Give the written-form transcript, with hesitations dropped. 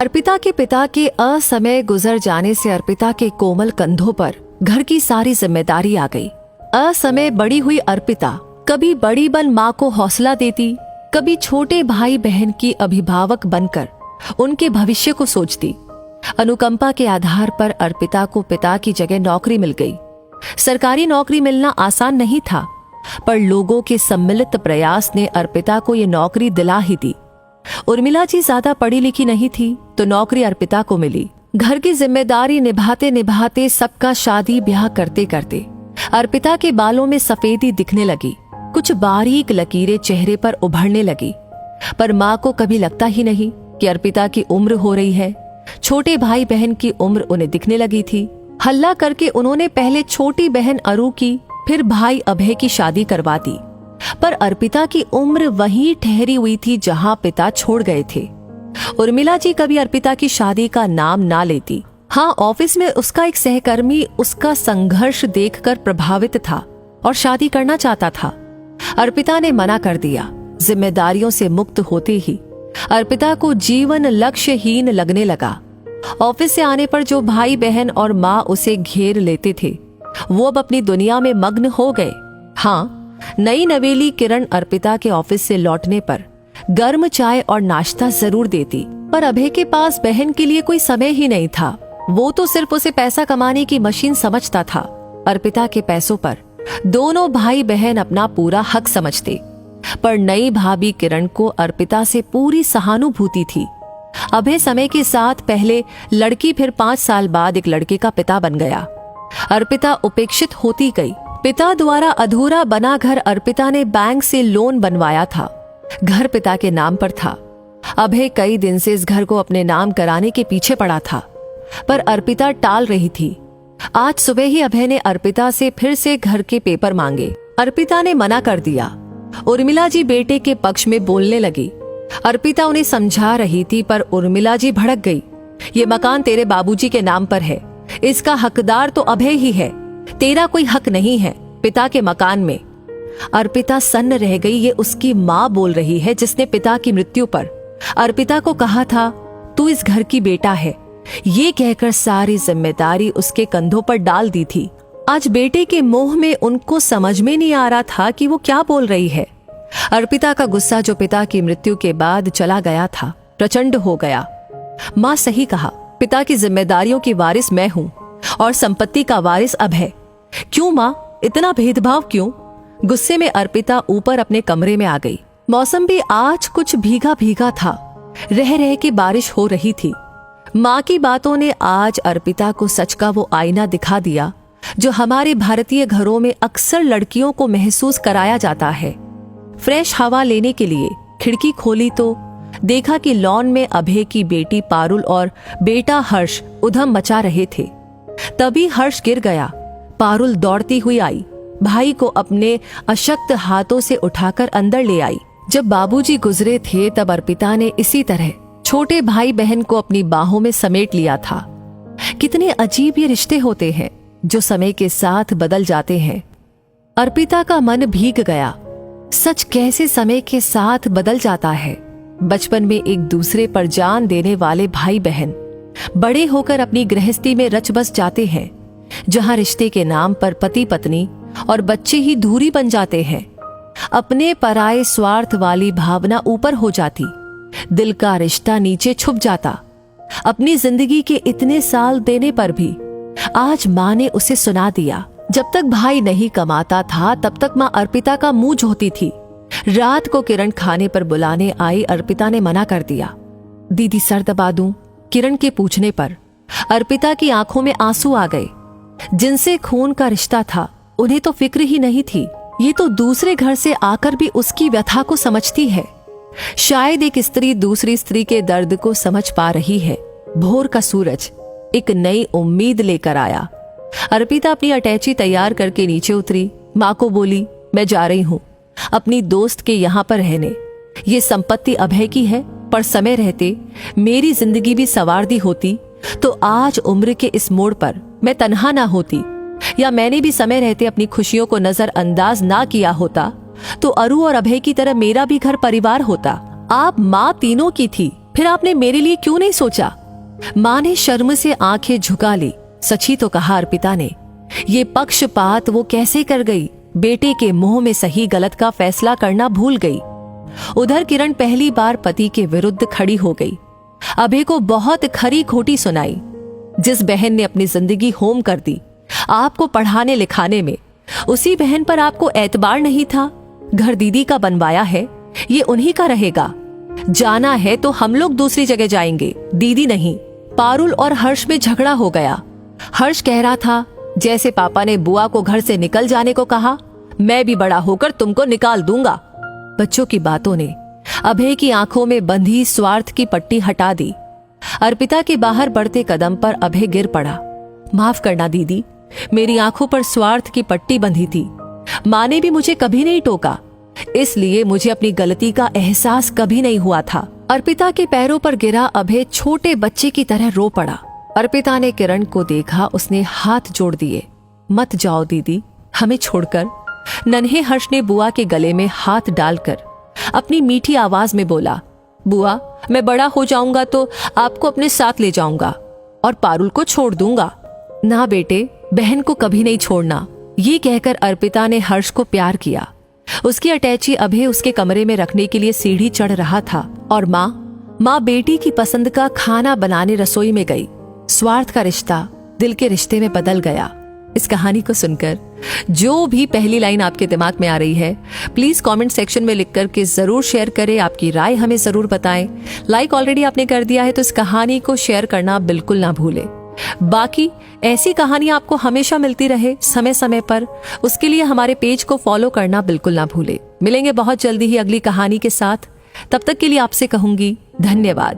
अर्पिता के पिता के असमय गुजर जाने से अर्पिता के कोमल कंधों पर घर की सारी जिम्मेदारी आ गई। असमय बड़ी हुई अर्पिता कभी बड़ी बन माँ को हौसला देती, कभी छोटे भाई बहन की अभिभावक बनकर उनके भविष्य को सोचती। अनुकंपा के आधार पर अर्पिता को पिता की जगह नौकरी मिल गई। सरकारी नौकरी मिलना आसान नहीं था, पर लोगों के सम्मिलित प्रयास ने अर्पिता को ये नौकरी दिला ही दी। उर्मिला जी ज्यादा पढ़ी लिखी नहीं थी, तो नौकरी अर्पिता को मिली। घर की जिम्मेदारी निभाते निभाते, सबका शादी ब्याह करते करते अर्पिता के बालों में सफेदी दिखने लगी। कुछ बारीक लकीरें चेहरे पर उभरने लगी। पर माँ को कभी लगता ही नहीं कि अर्पिता की उम्र हो रही है। छोटे भाई बहन की उम्र उन्हें दिखने लगी थी। हल्ला करके उन्होंने पहले छोटी बहन अरु की, फिर भाई अभय की शादी करवा दी। पर अर्पिता की उम्र वहीं ठहरी हुई थी जहां पिता छोड़ गए थे। उर्मिला जी कभी अर्पिता की शादी का नाम ना लेती। हाँ, ऑफिस में उसका एक सहकर्मी उसका संघर्ष देखकर प्रभावित था और शादी करना चाहता था। अर्पिता ने मना कर दिया। जिम्मेदारियों से मुक्त होते ही अर्पिता को जीवन लक्ष्यहीन लगने लगा। ऑफिस से आने पर जो भाई बहन और माँ उसे घेर लेते थे, वो अब अपनी दुनिया में मग्न हो गए। हाँ, नई नवेली किरण अर्पिता के ऑफिस से लौटने पर गर्म चाय और नाश्ता जरूर देती, पर अभय के पास बहन के लिए कोई समय ही नहीं था। वो तो सिर्फ उसे पैसा कमाने की मशीन समझता था। अर्पिता के पैसों पर दोनों भाई बहन अपना पूरा हक समझते, पर नई भाभी किरण को अर्पिता से पूरी सहानुभूति थी। अभय समय के साथ पहले लड़की, फिर 5 साल बाद एक लड़के का पिता बन गया। अर्पिता उपेक्षित होती गई। पिता द्वारा अधूरा बना घर अर्पिता ने बैंक से लोन बनवाया था। घर पिता के नाम पर था। अभय कई दिन से इस घर को अपने नाम कराने के पीछे पड़ा था, पर अर्पिता टाल रही थी। आज सुबह ही अभय ने अर्पिता से फिर से घर के पेपर मांगे। अर्पिता ने मना कर दिया। उर्मिला जी बेटे के पक्ष में बोलने लगी। अर्पिता उन्हें समझा रही थी, पर उर्मिला जी भड़क गई। ये मकान तेरे बाबूजी के नाम पर है, इसका हकदार तो अभय ही है, तेरा कोई हक नहीं है पिता के मकान में। अर्पिता सन्न रह गई। ये उसकी माँ बोल रही है, जिसने पिता की मृत्यु पर अर्पिता को कहा था, तू इस घर की बेटा है। ये कहकर सारी जिम्मेदारी उसके कंधों पर डाल दी थी। आज बेटे के मोह में उनको समझ में नहीं आ रहा था कि वो क्या बोल रही है। अर्पिता का गुस्सा, जो पिता की मृत्यु के बाद चला गया था, प्रचंड हो गया। माँ सही कहा, पिता की जिम्मेदारियों की वारिस मैं हूँ और संपत्ति का वारिस अभय। क्यों माँ, इतना भेदभाव क्यों? गुस्से में अर्पिता ऊपर अपने कमरे में आ गई। मौसम भी आज कुछ भीगा भीगा था। रह रह के बारिश हो रही थी। माँ की बातों ने आज अर्पिता को सच का वो आईना दिखा दिया, जो हमारे भारतीय घरों में अक्सर लड़कियों को महसूस कराया जाता है। फ्रेश हवा लेने के लिए खिड़की खोली तो देखा कि लॉन में अभय की बेटी पारुल और बेटा हर्ष उधम मचा रहे थे। तभी हर्ष गिर गया। पारुल दौड़ती हुई आई, भाई को अपने अशक्त हाथों से उठाकर अंदर ले आई। जब बाबूजी गुजरे थे, तब अर्पिता ने इसी तरह छोटे भाई बहन को अपनी बाहों में समेट लिया था। कितने अजीब ये रिश्ते होते हैं, जो समय के साथ बदल जाते हैं। अर्पिता का मन भीग गया। सच कैसे समय के साथ बदल जाता है। बचपन में एक दूसरे पर जान देने वाले भाई बहन बड़े होकर अपनी गृहस्थी में रच बस जाते हैं, जहां रिश्ते के नाम पर पति पत्नी और बच्चे ही दूरी बन जाते हैं। अपने पराये स्वार्थ वाली भावना ऊपर हो जाती, दिल का रिश्ता नीचे छुप जाता। अपनी जिंदगी के इतने साल देने पर भी आज माँ ने उसे सुना दिया। जब तक भाई नहीं कमाता था, तब तक माँ अर्पिता का मुंह धोती थी। रात को किरण खाने पर बुलाने आई। अर्पिता ने मना कर दिया। दीदी सर दबा दूं? किरण के पूछने पर अर्पिता की आंखों में आंसू आ गए। जिनसे खून का रिश्ता था, उन्हें तो फिक्र ही नहीं थी। ये तो दूसरे घर से आकर भी उसकी व्यथा को समझती है। शायद एक स्त्री दूसरी स्त्री के दर्द को समझ पा रही है। भोर का सूरज एक नई उम्मीद लेकर आया। अर्पिता अपनी अटैची तैयार करके नीचे उतरी। माँ को बोली, मैं जा रही हूँ अपनी दोस्त के यहाँ पर रहने। ये संपत्ति अभय की है, पर समय रहते मेरी जिंदगी भी संवार दी होती तो आज उम्र के इस मोड़ पर मैं तन्हा ना होती, या मैंने भी समय रहते अपनी खुशियों को नजरअंदाज ना किया होता तो अरु और अभय की तरह मेरा भी घर परिवार होता। आप माँ तीनों की थी, फिर आपने मेरे लिए क्यों नहीं सोचा? माँ ने शर्म से आंखें झुका ली। सच ही तो कहा अर्पिता ने। ये पक्षपात वो कैसे कर गई? बेटे के मुंह में सही गलत का फैसला करना भूल गई। उधर किरण पहली बार पति के विरुद्ध खड़ी हो गई। अभय को बहुत खरी खोटी सुनाई। जिस बहन ने अपनी जिंदगी होम कर दी आपको पढ़ाने लिखाने में, उसी बहन पर आपको एतबार नहीं था। घर दीदी का बनवाया है, ये उन्हीं का रहेगा। जाना है तो हम लोग दूसरी जगह जाएंगे, दीदी नहीं। पारुल और हर्ष में झगड़ा हो गया। हर्ष कह रहा था जैसे पापा ने बुआ को घर से निकल जाने को कहा, मैं भी बड़ा होकर तुमको निकाल दूंगा। बच्चों की बातों ने अभय की आंखों में बंधी स्वार्थ की पट्टी हटा दी। अर्पिता के बाहर बढ़ते कदम पर अभय गिर पड़ा। माफ करना दीदी, मेरी आंखों पर स्वार्थ की पट्टी बंधी थी। माँ ने भी मुझे कभी नहीं टोका, इसलिए मुझे अपनी गलती का एहसास कभी नहीं हुआ था। अर्पिता के पैरों पर गिरा अभय छोटे बच्चे की तरह रो पड़ा। अर्पिता ने किरण को देखा, उसने हाथ जोड़ दिए। मत जाओ दीदी, हमें छोड़कर। नन्हे हर्ष ने बुआ के गले में हाथ डालकर अपनी मीठी आवाज में बोला, बुआ मैं बड़ा हो जाऊंगा तो आपको अपने साथ ले जाऊंगा और पारुल को छोड़ दूंगा। ना बेटे, बहन को कभी नहीं छोड़ना। ये कहकर अर्पिता ने हर्ष को प्यार किया। उसकी अटैची अभय उसके कमरे में रखने के लिए सीढ़ी चढ़ रहा था और माँ बेटी की पसंद का खाना बनाने रसोई में गई। स्वार्थ का रिश्ता दिल के रिश्ते में बदल गया। इस कहानी को सुनकर जो भी पहली लाइन आपके दिमाग में आ रही है, प्लीज कमेंट सेक्शन में लिख करके जरूर शेयर करें। आपकी राय हमें जरूर बताएं। लाइक ऑलरेडी आपने कर दिया है तो इस कहानी को शेयर करना बिल्कुल ना भूलें। बाकी ऐसी कहानी आपको हमेशा मिलती रहे समय समय पर, उसके लिए हमारे पेज को फॉलो करना बिल्कुल ना भूलें। मिलेंगे बहुत जल्दी ही अगली कहानी के साथ। तब तक के लिए आपसे कहूंगी धन्यवाद।